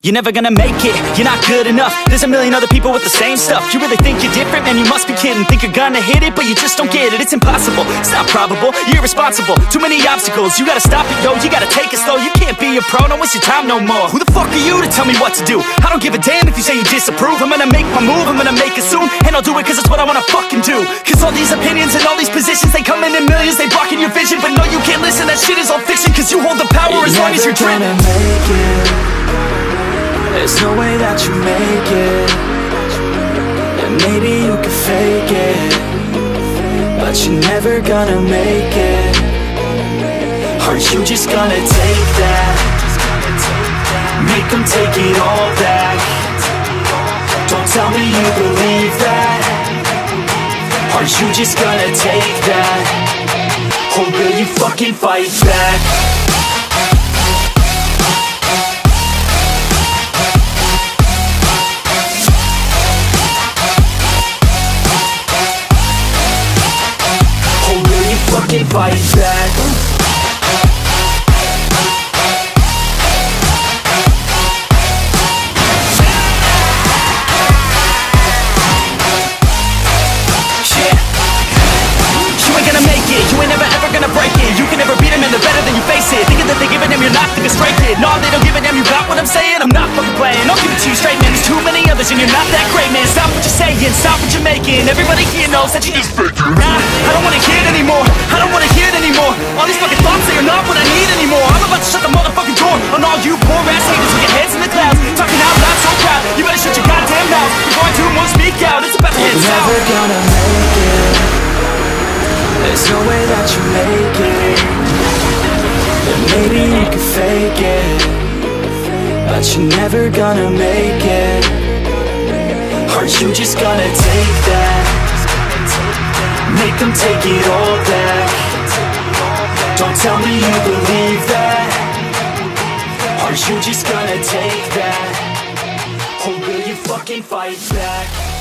You're never gonna make it, you're not good enough. There's a million other people with the same stuff. You really think you're different? Man, you must be kidding. Think you're gonna hit it, but you just don't get it. It's impossible, it's not probable, you're irresponsible. Too many obstacles, you gotta stop it, yo. You gotta take it slow, you can't be a pro. Don't waste your time no more. Who the fuck are you to tell me what to do? I don't give a damn if you say you disapprove. I'm gonna make my move, I'm gonna make it soon. And I'll do it cause it's what I wanna fucking do. Cause all these opinions and all these positions, they come in millions, they blocking your vision. But no, you can't listen, that shit is all fiction. Cause you hold the power as long as you're dreaming. There's no way that you make it. And maybe you can fake it, but you're never gonna make it. Aren't you just gonna take that? Make them take it all back. Don't tell me you believe that. Aren't you just gonna take that? Or will you fucking fight back? Fucking fight back. You ain't never ever gonna break it. You can never beat them and they're better than you face it. Thinking that they give a damn, you're not thinking straight, kid. No, they don't give a damn, you got what I'm saying? I'm not fucking playing, I'll give it to you straight, man. There's too many others and you're not that great, man. Stop what you're saying, stop what you're making. Everybody here knows that you just fake it. Nah, I don't wanna hear it anymore, I don't wanna hear it anymore. All these fucking thoughts, they are not what I need anymore. I'm about to shut the motherfucking door on all you poor ass haters with your heads in the clouds. Talking out loud so proud, you better shut your goddamn mouth before I do more speak out. It's about to head south. You're never gonna make it. There's no way that you make it. And maybe you can fake it, but you're never gonna make it. Aren't you just gonna take that? Make them take it all back. Don't tell me you believe that. Aren't you just gonna take that? Or will you fucking fight back?